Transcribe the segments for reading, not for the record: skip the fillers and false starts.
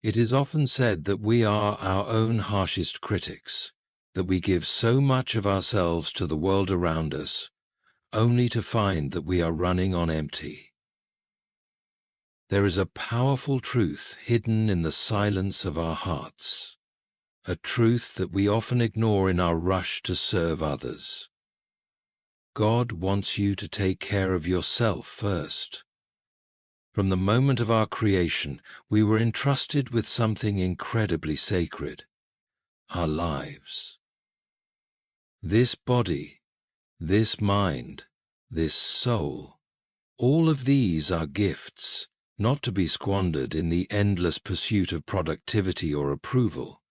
It is often said that we are our own harshest critics, that we give so much of ourselves to the world around us, only to find that we are running on empty. There is a powerful truth hidden in the silence of our hearts, a truth that we often ignore in our rush to serve others. God wants you to take care of yourself first. From the moment of our creation, we were entrusted with something incredibly sacred, our lives. This body, this mind, this soul, all of these are gifts, not to be squandered in the endless pursuit of productivity or approval.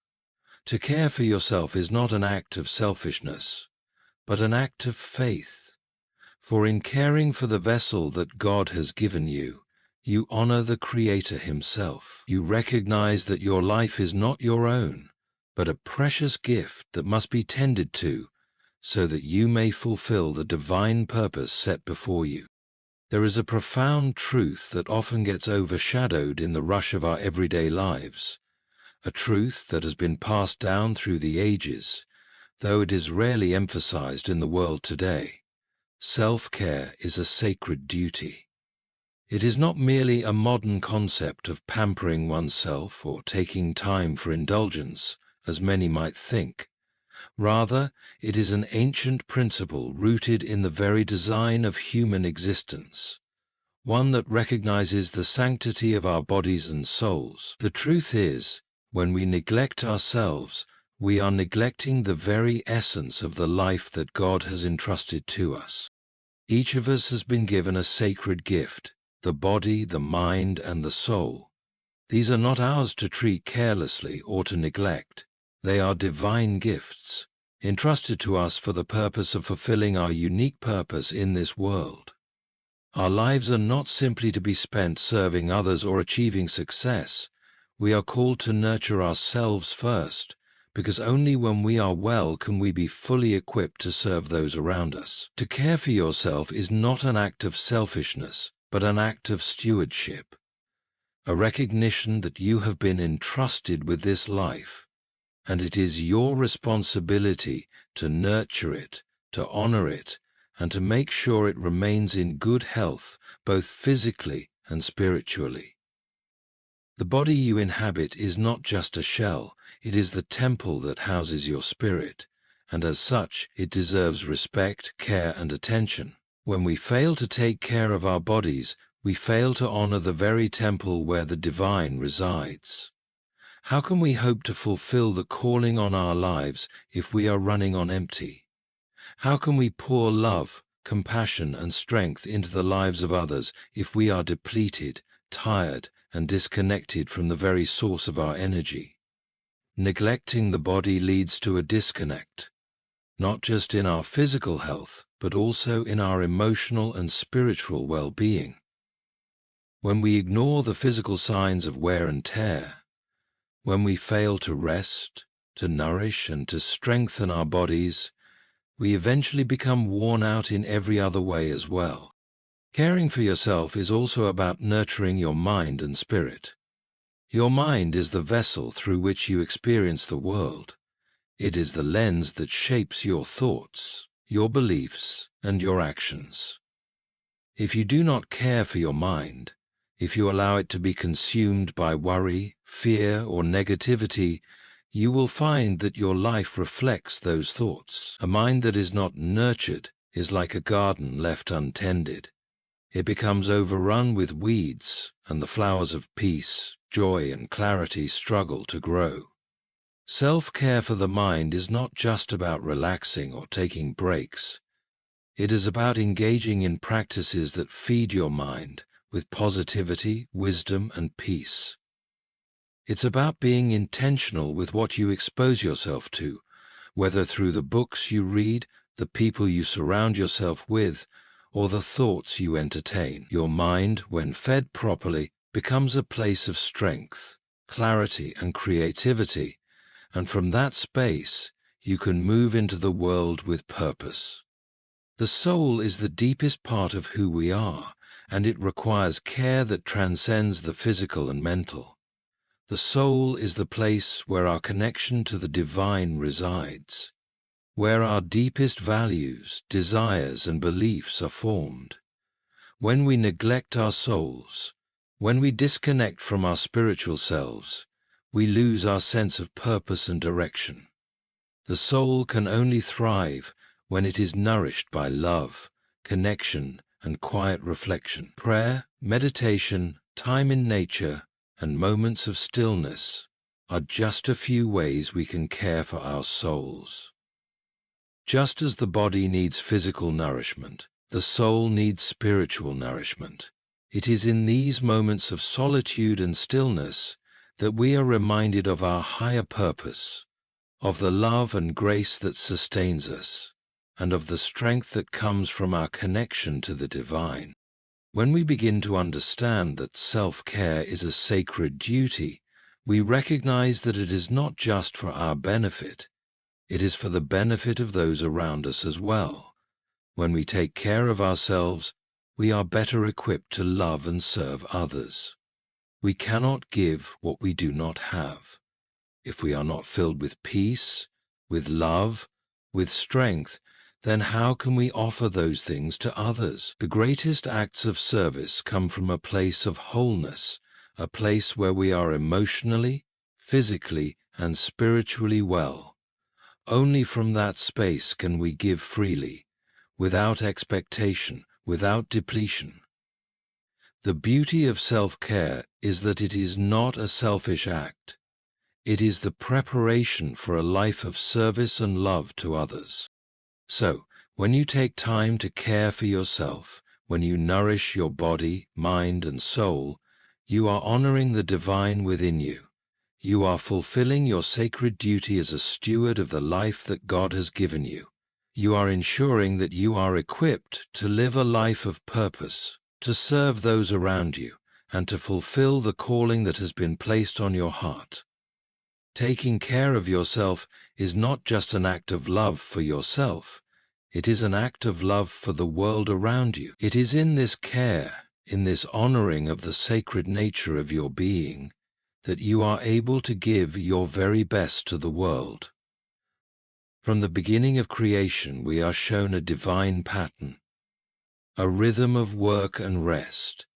To care for yourself is not an act of selfishness, but an act of faith. For in caring for the vessel that God has given you, you honor the Creator Himself. You recognize that your life is not your own, but a precious gift that must be tended to, so that you may fulfill the divine purpose set before you. There is a profound truth that often gets overshadowed in the rush of our everyday lives, a truth that has been passed down through the ages, though it is rarely emphasized in the world today. Self-care is a sacred duty. It is not merely a modern concept of pampering oneself or taking time for indulgence, as many might think. Rather, it is an ancient principle rooted in the very design of human existence, one that recognizes the sanctity of our bodies and souls. The truth is, when we neglect ourselves, we are neglecting the very essence of the life that God has entrusted to us. Each of us has been given a sacred gift, the body, the mind, and the soul. These are not ours to treat carelessly or to neglect. They are divine gifts, entrusted to us for the purpose of fulfilling our unique purpose in this world. Our lives are not simply to be spent serving others or achieving success. We are called to nurture ourselves first, because only when we are well can we be fully equipped to serve those around us. To care for yourself is not an act of selfishness, but an act of stewardship, a recognition that you have been entrusted with this life, and it is your responsibility to nurture it, to honor it, and to make sure it remains in good health, both physically and spiritually. The body you inhabit is not just a shell, it is the temple that houses your spirit, and as such, it deserves respect, care, and attention. When we fail to take care of our bodies, we fail to honor the very temple where the divine resides. How can we hope to fulfill the calling on our lives if we are running on empty? How can we pour love, compassion, and strength into the lives of others if we are depleted, tired, and disconnected from the very source of our energy? Neglecting the body leads to a disconnect, not just in our physical health, but also in our emotional and spiritual well-being. When we ignore the physical signs of wear and tear, when we fail to rest, to nourish, and to strengthen our bodies, we eventually become worn out in every other way as well. Caring for yourself is also about nurturing your mind and spirit. Your mind is the vessel through which you experience the world. It is the lens that shapes your thoughts, your beliefs, and your actions. If you do not care for your mind, if you allow it to be consumed by worry, fear, or negativity, you will find that your life reflects those thoughts. A mind that is not nurtured is like a garden left untended. It becomes overrun with weeds, and the flowers of peace, joy, and clarity struggle to grow. Self-care for the mind is not just about relaxing or taking breaks. It is about engaging in practices that feed your mind with positivity, wisdom, and peace. It's about being intentional with what you expose yourself to, whether through the books you read, the people you surround yourself with, or the thoughts you entertain. Your mind, when fed properly, becomes a place of strength, clarity, and creativity, and from that space, you can move into the world with purpose. The soul is the deepest part of who we are, and it requires care that transcends the physical and mental. The soul is the place where our connection to the divine resides, where our deepest values, desires, and beliefs are formed. When we neglect our souls, when we disconnect from our spiritual selves, we lose our sense of purpose and direction. The soul can only thrive when it is nourished by love, connection, and quiet reflection. Prayer, meditation, time in nature, and moments of stillness are just a few ways we can care for our souls. Just as the body needs physical nourishment, the soul needs spiritual nourishment. It is in these moments of solitude and stillness that we are reminded of our higher purpose, of the love and grace that sustains us, and of the strength that comes from our connection to the divine. When we begin to understand that self-care is a sacred duty, we recognize that it is not just for our benefit, it is for the benefit of those around us as well. When we take care of ourselves, we are better equipped to love and serve others. We cannot give what we do not have. If we are not filled with peace, with love, with strength, then how can we offer those things to others? The greatest acts of service come from a place of wholeness, a place where we are emotionally, physically, and spiritually well. Only from that space can we give freely, without expectation, without depletion. The beauty of self-care is that it is not a selfish act. It is the preparation for a life of service and love to others. So, when you take time to care for yourself, when you nourish your body, mind, and soul, you are honoring the divine within you. You are fulfilling your sacred duty as a steward of the life that God has given you. You are ensuring that you are equipped to live a life of purpose, to serve those around you, and to fulfill the calling that has been placed on your heart. Taking care of yourself is not just an act of love for yourself, it is an act of love for the world around you. It is in this care, in this honoring of the sacred nature of your being, that you are able to give your very best to the world. From the beginning of creation, we are shown a divine pattern, a rhythm of work and rest,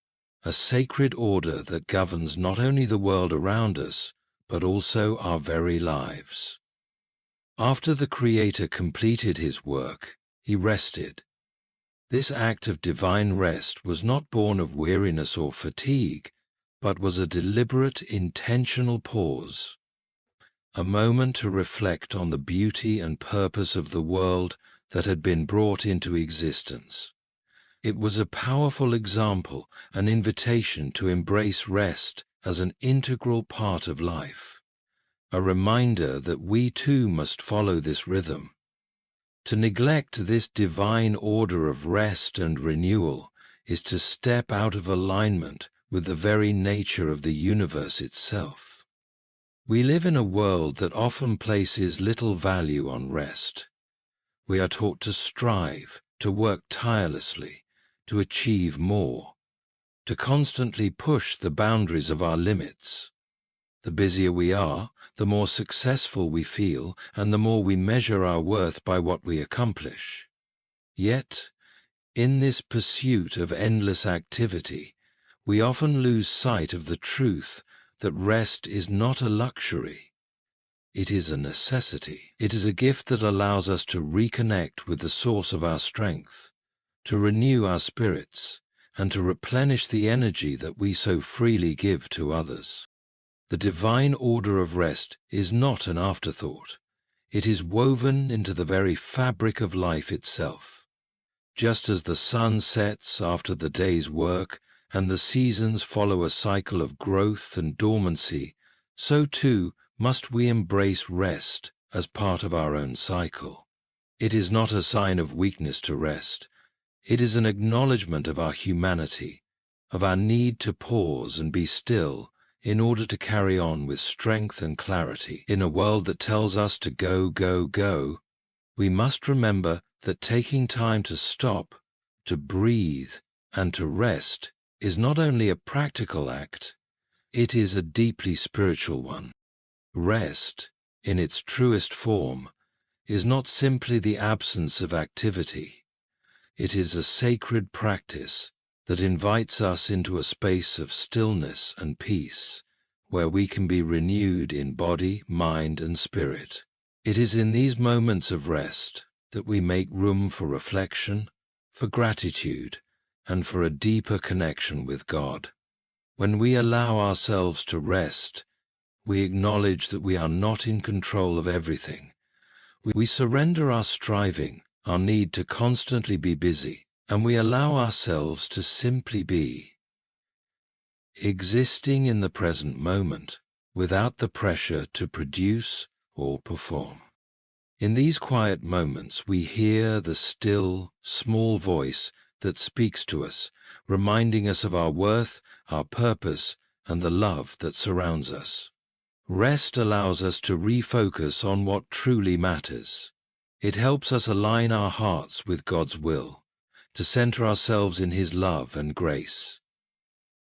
a sacred order that governs not only the world around us, but also our very lives. After the Creator completed his work, he rested. This act of divine rest was not born of weariness or fatigue, but was a deliberate, intentional pause, a moment to reflect on the beauty and purpose of the world that had been brought into existence. It was a powerful example, an invitation to embrace rest as an integral part of life, a reminder that we too must follow this rhythm. To neglect this divine order of rest and renewal is to step out of alignment with the very nature of the universe itself. We live in a world that often places little value on rest. We are taught to strive, to work tirelessly, to achieve more, to constantly push the boundaries of our limits. The busier we are, the more successful we feel, and the more we measure our worth by what we accomplish. Yet, in this pursuit of endless activity, we often lose sight of the truth that rest is not a luxury. It is a necessity. It is a gift that allows us to reconnect with the source of our strength, to renew our spirits, and to replenish the energy that we so freely give to others. The divine order of rest is not an afterthought. It is woven into the very fabric of life itself. Just as the sun sets after the day's work and the seasons follow a cycle of growth and dormancy, so too must we embrace rest as part of our own cycle. It is not a sign of weakness to rest. It is an acknowledgement of our humanity, of our need to pause and be still in order to carry on with strength and clarity. In a world that tells us to go, go, go, we must remember that taking time to stop, to breathe, and to rest is not only a practical act, It is a deeply spiritual one. Rest, in its truest form, is not simply the absence of activity. It is a sacred practice that invites us into a space of stillness and peace, where we can be renewed in body, mind, and spirit. It is in these moments of rest that we make room for reflection, for gratitude, and for a deeper connection with God. When we allow ourselves to rest, we acknowledge that we are not in control of everything. We surrender our striving, our need to constantly be busy, and we allow ourselves to simply be, existing in the present moment without the pressure to produce or perform. In these quiet moments, we hear the still, small voice that speaks to us, reminding us of our worth, our purpose, and the love that surrounds us. Rest allows us to refocus on what truly matters. It helps us align our hearts with God's will, to center ourselves in His love and grace.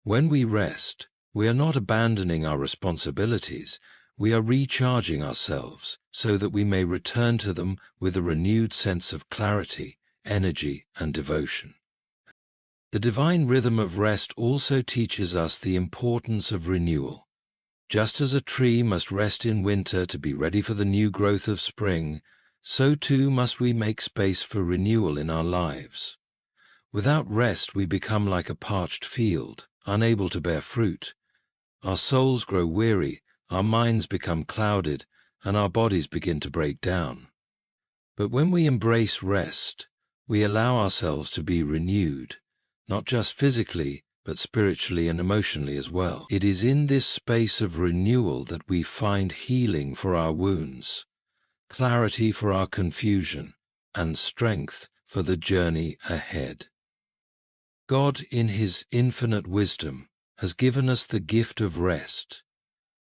When we rest, we are not abandoning our responsibilities. We are recharging ourselves so that we may return to them with a renewed sense of clarity, energy, and devotion. The divine rhythm of rest also teaches us the importance of renewal. Just as a tree must rest in winter to be ready for the new growth of spring, so too must we make space for renewal in our lives. Without rest, we become like a parched field, unable to bear fruit. Our souls grow weary, our minds become clouded, and our bodies begin to break down. But when we embrace rest, we allow ourselves to be renewed, not just physically, but spiritually and emotionally as well. It is in this space of renewal that we find healing for our wounds, clarity for our confusion, and strength for the journey ahead. God, in His infinite wisdom, has given us the gift of rest.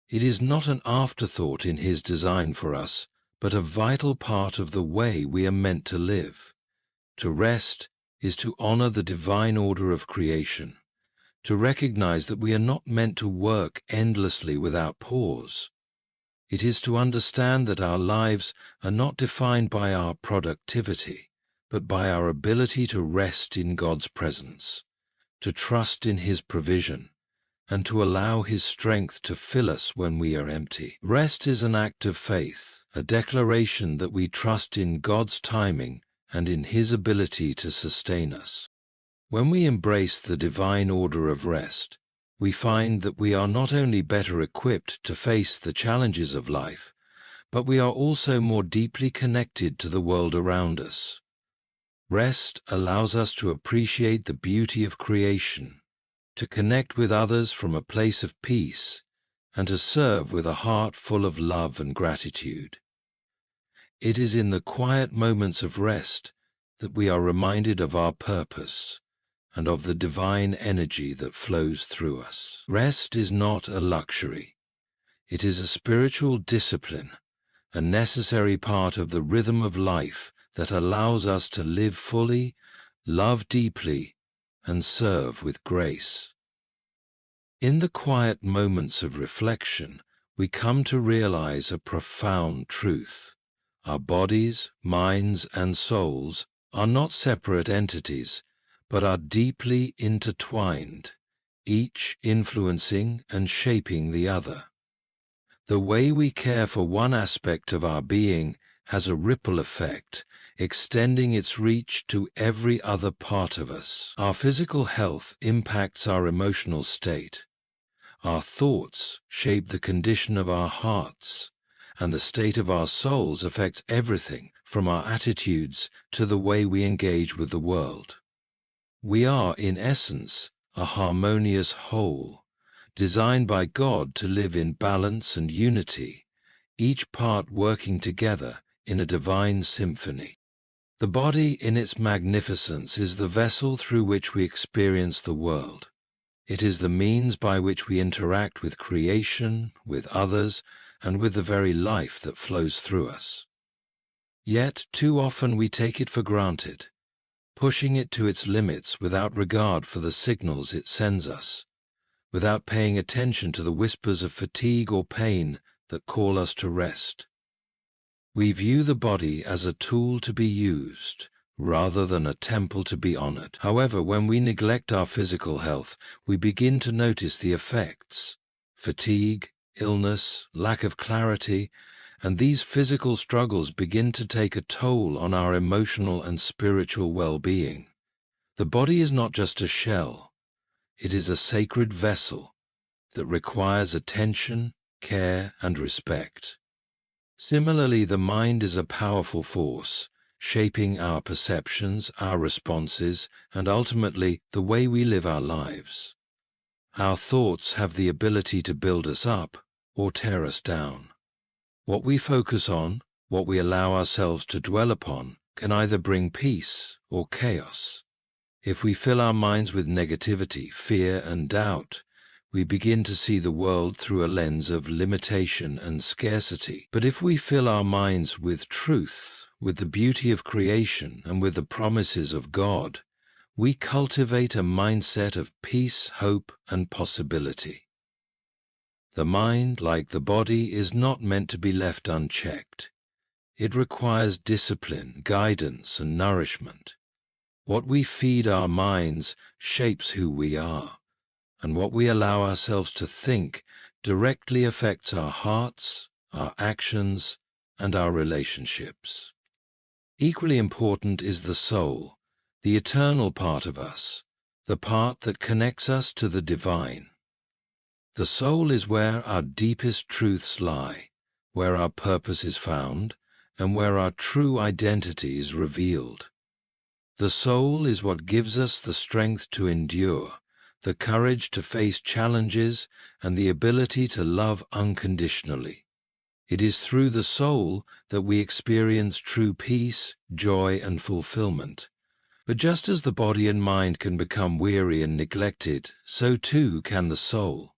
It is not an afterthought in His design for us, but a vital part of the way we are meant to live. To rest is to honor the divine order of creation, to recognize that we are not meant to work endlessly without pause. It is to understand that our lives are not defined by our productivity, but by our ability to rest in God's presence, to trust in His provision, and to allow His strength to fill us when we are empty. Rest is an act of faith, a declaration that we trust in God's timing and in His ability to sustain us. When we embrace the divine order of rest, we find that we are not only better equipped to face the challenges of life, but we are also more deeply connected to the world around us. Rest allows us to appreciate the beauty of creation, to connect with others from a place of peace, and to serve with a heart full of love and gratitude. It is in the quiet moments of rest that we are reminded of our purpose and of the divine energy that flows through us. Rest is not a luxury. It is a spiritual discipline, a necessary part of the rhythm of life that allows us to live fully, love deeply, and serve with grace. In the quiet moments of reflection, we come to realize a profound truth. Our bodies, minds, and souls are not separate entities, but are deeply intertwined, each influencing and shaping the other. The way we care for one aspect of our being has a ripple effect, extending its reach to every other part of us. Our physical health impacts our emotional state. Our thoughts shape the condition of our hearts, and the state of our souls affects everything from our attitudes to the way we engage with the world. We are, in essence, a harmonious whole, designed by God to live in balance and unity, each part working together in a divine symphony. The body in its magnificence is the vessel through which we experience the world. It is the means by which we interact with creation, with others, and with the very life that flows through us. Yet, too often we take it for granted, pushing it to its limits without regard for the signals it sends us. without paying attention to the whispers of fatigue or pain that call us to rest. We view the body as a tool to be used, rather than a temple to be honored. However, when we neglect our physical health, we begin to notice the effects: fatigue, illness, lack of clarity, and these physical struggles begin to take a toll on our emotional and spiritual well-being. The body is not just a shell, it is a sacred vessel that requires attention, care, and respect. Similarly, the mind is a powerful force, shaping our perceptions, our responses, and ultimately the way we live our lives. Our thoughts have the ability to build us up or tear us down. What we focus on, what we allow ourselves to dwell upon, can either bring peace or chaos. If we fill our minds with negativity, fear, and doubt, we begin to see the world through a lens of limitation and scarcity. But if we fill our minds with truth, with the beauty of creation, and with the promises of God, we cultivate a mindset of peace, hope, and possibility. The mind, like the body, is not meant to be left unchecked. It requires discipline, guidance, and nourishment. What we feed our minds shapes who we are, and what we allow ourselves to think directly affects our hearts, our actions, and our relationships. Equally important is the soul, the eternal part of us, the part that connects us to the divine. The soul is where our deepest truths lie, where our purpose is found, and where our true identity is revealed. The soul is what gives us the strength to endure, the courage to face challenges, and the ability to love unconditionally. It is through the soul that we experience true peace, joy, and fulfillment. But just as the body and mind can become weary and neglected, so too can the soul.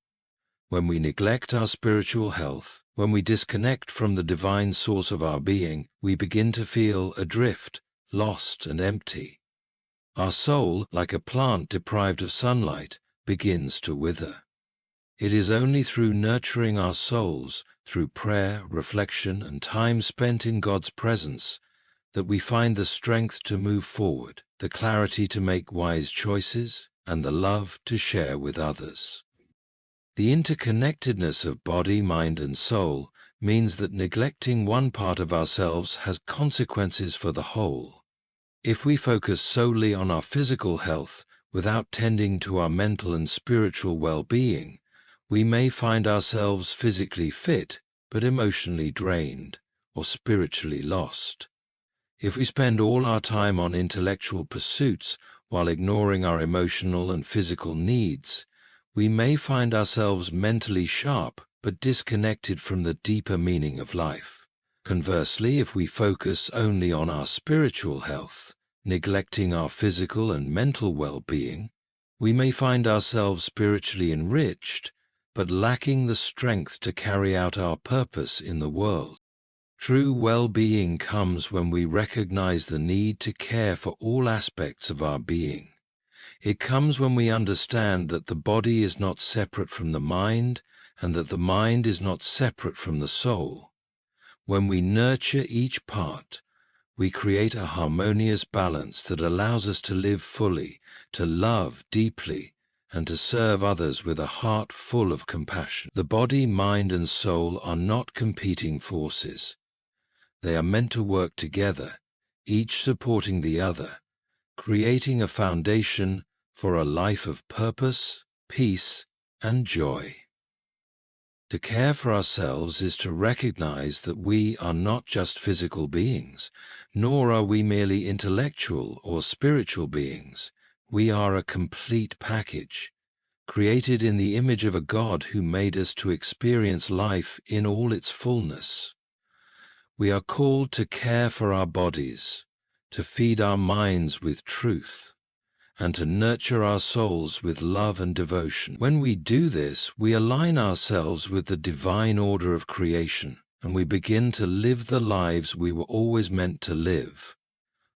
When we neglect our spiritual health, when we disconnect from the divine source of our being, we begin to feel adrift, lost, and empty. Our soul, like a plant deprived of sunlight, begins to wither. It is only through nurturing our souls, through prayer, reflection, and time spent in God's presence, that we find the strength to move forward, the clarity to make wise choices, and the love to share with others. The interconnectedness of body, mind, and soul means that neglecting one part of ourselves has consequences for the whole. If we focus solely on our physical health without tending to our mental and spiritual well-being, we may find ourselves physically fit but emotionally drained or spiritually lost. If we spend all our time on intellectual pursuits while ignoring our emotional and physical needs, we may find ourselves mentally sharp but disconnected from the deeper meaning of life. Conversely, if we focus only on our spiritual health, neglecting our physical and mental well-being, we may find ourselves spiritually enriched but lacking the strength to carry out our purpose in the world. True well-being comes when we recognize the need to care for all aspects of our being. It comes when we understand that the body is not separate from the mind, and that the mind is not separate from the soul. When we nurture each part, we create a harmonious balance that allows us to live fully, to love deeply, and to serve others with a heart full of compassion. The body, mind, and soul are not competing forces. They are meant to work together, each supporting the other, creating a foundation for a life of purpose, peace, and joy. To care for ourselves is to recognize that we are not just physical beings, nor are we merely intellectual or spiritual beings. We are a complete package, created in the image of a God who made us to experience life in all its fullness. We are called to care for our bodies, to feed our minds with truth, and to nurture our souls with love and devotion. When we do this, we align ourselves with the divine order of creation, and we begin to live the lives we were always meant to live,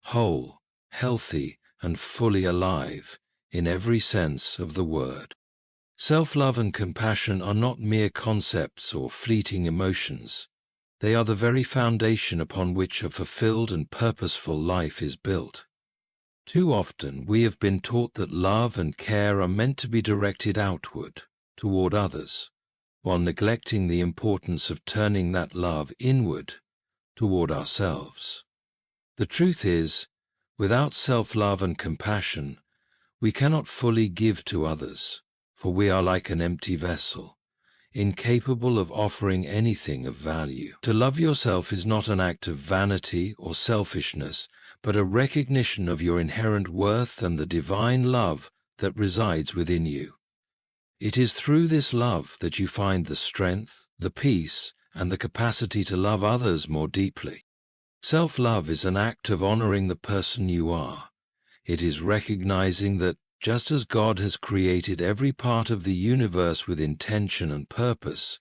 whole, healthy, and fully alive, in every sense of the word. Self-love and compassion are not mere concepts or fleeting emotions. They are the very foundation upon which a fulfilled and purposeful life is built. Too often we have been taught that love and care are meant to be directed outward, toward others, while neglecting the importance of turning that love inward, toward ourselves. The truth is, without self-love and compassion, we cannot fully give to others, for we are like an empty vessel, incapable of offering anything of value. To love yourself is not an act of vanity or selfishness, but a recognition of your inherent worth and the divine love that resides within you. It is through this love that you find the strength, the peace, and the capacity to love others more deeply. Self-love is an act of honoring the person you are. It is recognizing that just as God has created every part of the universe with intention and purpose,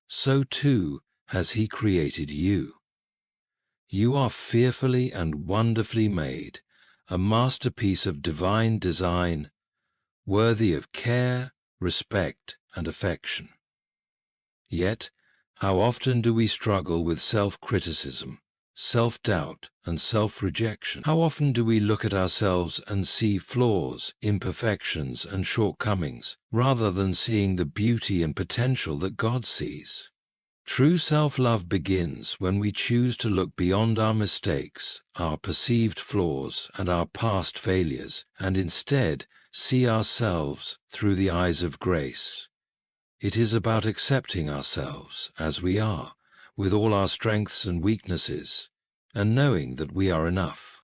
so too has He created you. You are fearfully and wonderfully made, a masterpiece of divine design, worthy of care, respect, and affection. Yet, how often do we struggle with self-criticism, self-doubt, and self-rejection? How often do we look at ourselves and see flaws, imperfections, and shortcomings, rather than seeing the beauty and potential that God sees? True self-love begins when we choose to look beyond our mistakes, our perceived flaws, and our past failures, and instead see ourselves through the eyes of grace. It is about accepting ourselves as we are, with all our strengths and weaknesses, and knowing that we are enough.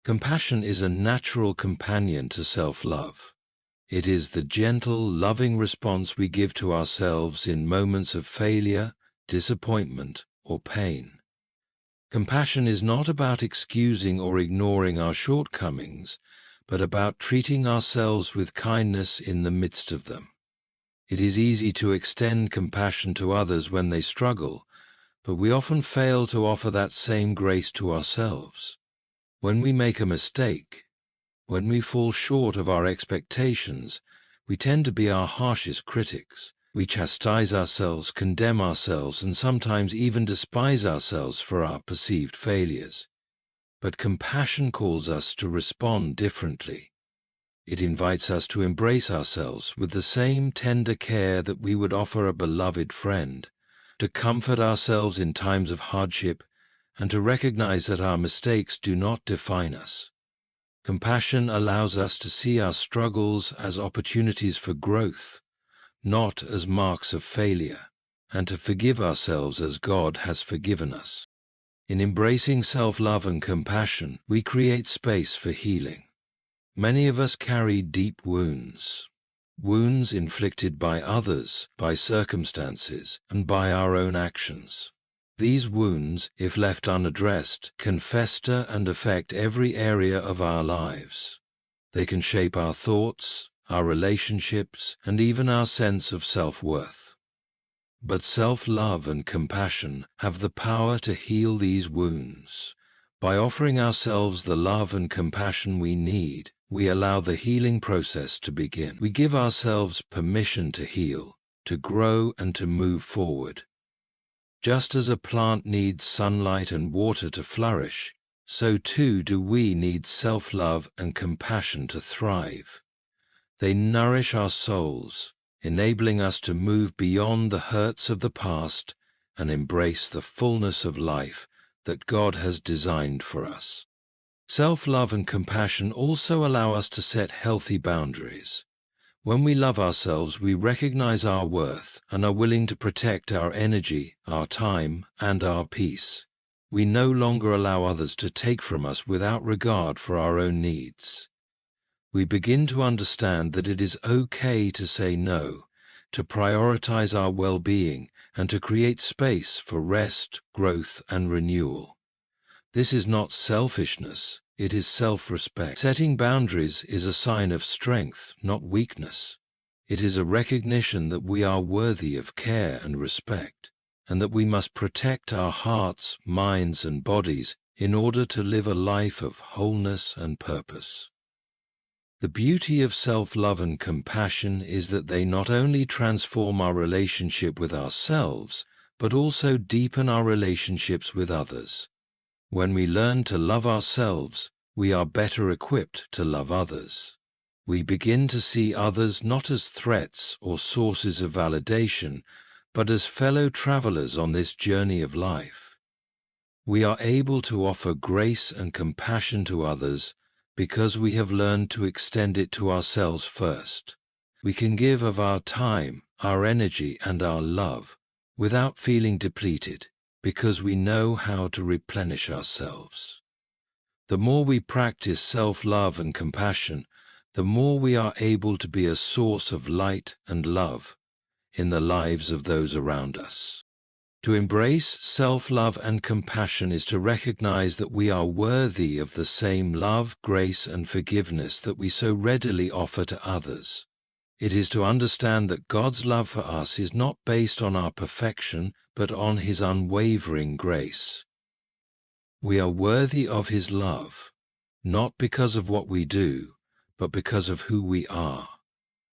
Compassion is a natural companion to self-love. It is the gentle, loving response we give to ourselves in moments of failure, disappointment, or pain. Compassion is not about excusing or ignoring our shortcomings, but about treating ourselves with kindness in the midst of them. It is easy to extend compassion to others when they struggle, but we often fail to offer that same grace to ourselves. When we make a mistake, when we fall short of our expectations, we tend to be our harshest critics. We chastise ourselves, condemn ourselves, and sometimes even despise ourselves for our perceived failures. But compassion calls us to respond differently. It invites us to embrace ourselves with the same tender care that we would offer a beloved friend, to comfort ourselves in times of hardship, and to recognize that our mistakes do not define us. Compassion allows us to see our struggles as opportunities for growth, not as marks of failure, and to forgive ourselves as God has forgiven us. In embracing self-love and compassion, we create space for healing. Many of us carry deep wounds inflicted by others, by circumstances, and by our own actions. These wounds, if left unaddressed, can fester and affect every area of our lives. They can shape our thoughts, our relationships, and even our sense of self-worth. But self-love and compassion have the power to heal these wounds. By offering ourselves the love and compassion we need, we allow the healing process to begin. We give ourselves permission to heal, to grow, and to move forward. Just as a plant needs sunlight and water to flourish, so too do we need self-love and compassion to thrive. They nourish our souls, enabling us to move beyond the hurts of the past and embrace the fullness of life that God has designed for us. Self-love and compassion also allow us to set healthy boundaries. When we love ourselves, we recognize our worth and are willing to protect our energy, our time, and our peace. We no longer allow others to take from us without regard for our own needs. We begin to understand that it is okay to say no, to prioritize our well-being, and to create space for rest, growth, and renewal. This is not selfishness, it is self-respect. Setting boundaries is a sign of strength, not weakness. It is a recognition that we are worthy of care and respect, and that we must protect our hearts, minds, and bodies in order to live a life of wholeness and purpose. The beauty of self-love and compassion is that they not only transform our relationship with ourselves, but also deepen our relationships with others. When we learn to love ourselves, we are better equipped to love others. We begin to see others not as threats or sources of validation, but as fellow travelers on this journey of life. We are able to offer grace and compassion to others because we have learned to extend it to ourselves first. We can give of our time, our energy, and our love without feeling depleted because we know how to replenish ourselves. The more we practice self-love and compassion, the more we are able to be a source of light and love in the lives of those around us. To embrace self-love and compassion is to recognize that we are worthy of the same love, grace, and forgiveness that we so readily offer to others. It is to understand that God's love for us is not based on our perfection, but on His unwavering grace. We are worthy of His love, not because of what we do, but because of who we are,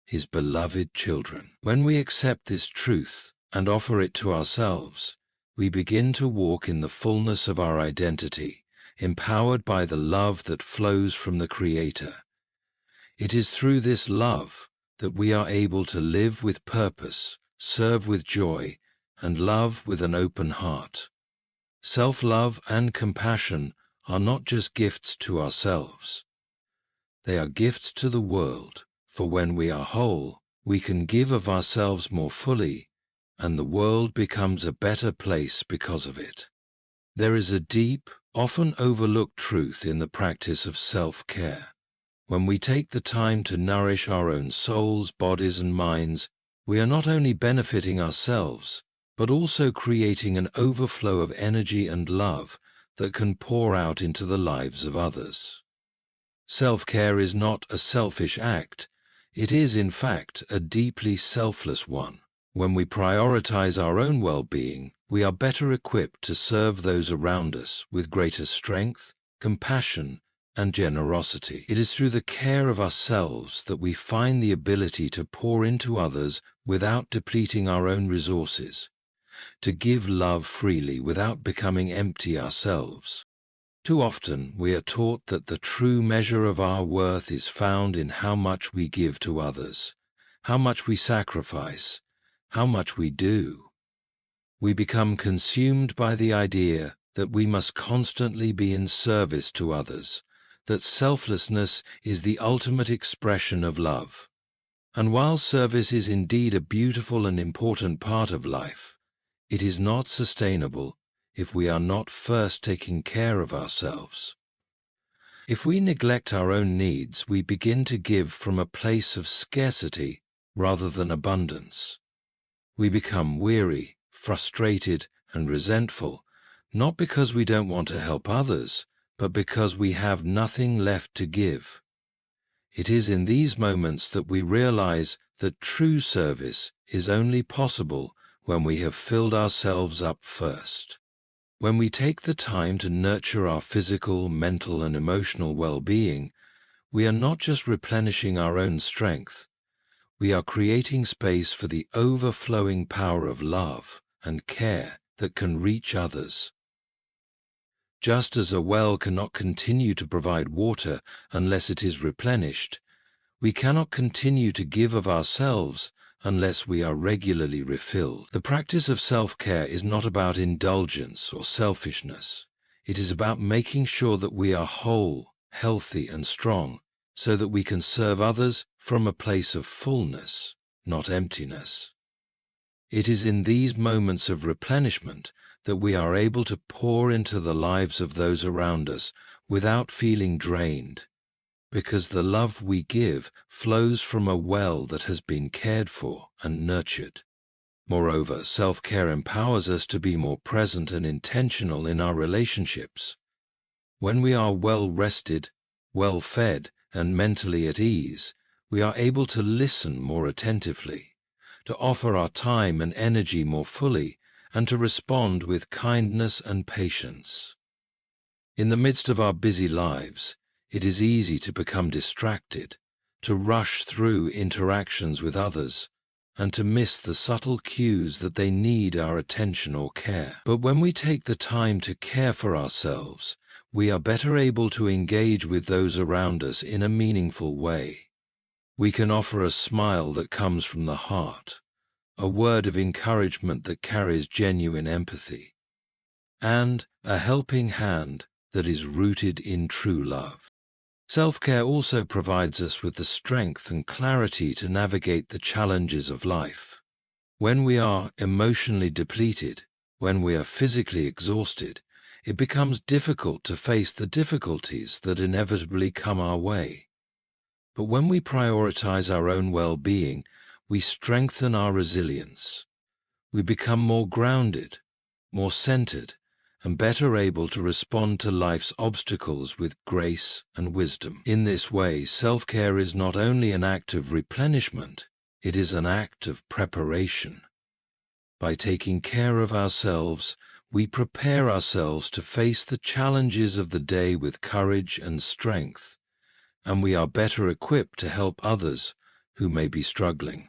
His beloved children. When we accept this truth and offer it to ourselves, we begin to walk in the fullness of our identity, empowered by the love that flows from the Creator. It is through this love that we are able to live with purpose, serve with joy, and love with an open heart. Self-love and compassion are not just gifts to ourselves. They are gifts to the world, for when we are whole, we can give of ourselves more fully, and the world becomes a better place because of it. There is a deep, often overlooked truth in the practice of self-care. When we take the time to nourish our own souls, bodies, and minds, we are not only benefiting ourselves, but also creating an overflow of energy and love that can pour out into the lives of others. Self-care is not a selfish act. It is, in fact, a deeply selfless one. When we prioritize our own well-being, we are better equipped to serve those around us with greater strength, compassion, and generosity. It is through the care of ourselves that we find the ability to pour into others without depleting our own resources, to give love freely without becoming empty ourselves. Too often we are taught that the true measure of our worth is found in how much we give to others, how much we sacrifice, how much we do. We become consumed by the idea that we must constantly be in service to others, that selflessness is the ultimate expression of love. And while service is indeed a beautiful and important part of life, it is not sustainable if we are not first taking care of ourselves. If we neglect our own needs, we begin to give from a place of scarcity rather than abundance. We become weary, frustrated, and resentful, not because we don't want to help others, but because we have nothing left to give. It is in these moments that we realize that true service is only possible when we have filled ourselves up first. When we take the time to nurture our physical, mental, and emotional well-being, we are not just replenishing our own strength, we are creating space for the overflowing power of love and care that can reach others. Just as a well cannot continue to provide water unless it is replenished, we cannot continue to give of ourselves unless we are regularly refilled. The practice of self-care is not about indulgence or selfishness. It is about making sure that we are whole, healthy, and strong, so that we can serve others from a place of fullness, not emptiness. It is in these moments of replenishment that we are able to pour into the lives of those around us without feeling drained, because the love we give flows from a well that has been cared for and nurtured. Moreover, self-care empowers us to be more present and intentional in our relationships. When we are well rested, well fed, and mentally at ease, we are able to listen more attentively, to offer our time and energy more fully, and to respond with kindness and patience. In the midst of our busy lives, it is easy to become distracted, to rush through interactions with others, and to miss the subtle cues that they need our attention or care. But when we take the time to care for ourselves, we are better able to engage with those around us in a meaningful way. We can offer a smile that comes from the heart, a word of encouragement that carries genuine empathy, and a helping hand that is rooted in true love. Self-care also provides us with the strength and clarity to navigate the challenges of life. When we are emotionally depleted, when we are physically exhausted, it becomes difficult to face the difficulties that inevitably come our way. But when we prioritize our own well-being, we strengthen our resilience. We become more grounded, more centered, and better able to respond to life's obstacles with grace and wisdom. In this way, self-care is not only an act of replenishment, it is an act of preparation. By taking care of ourselves, we prepare ourselves to face the challenges of the day with courage and strength, and we are better equipped to help others who may be struggling.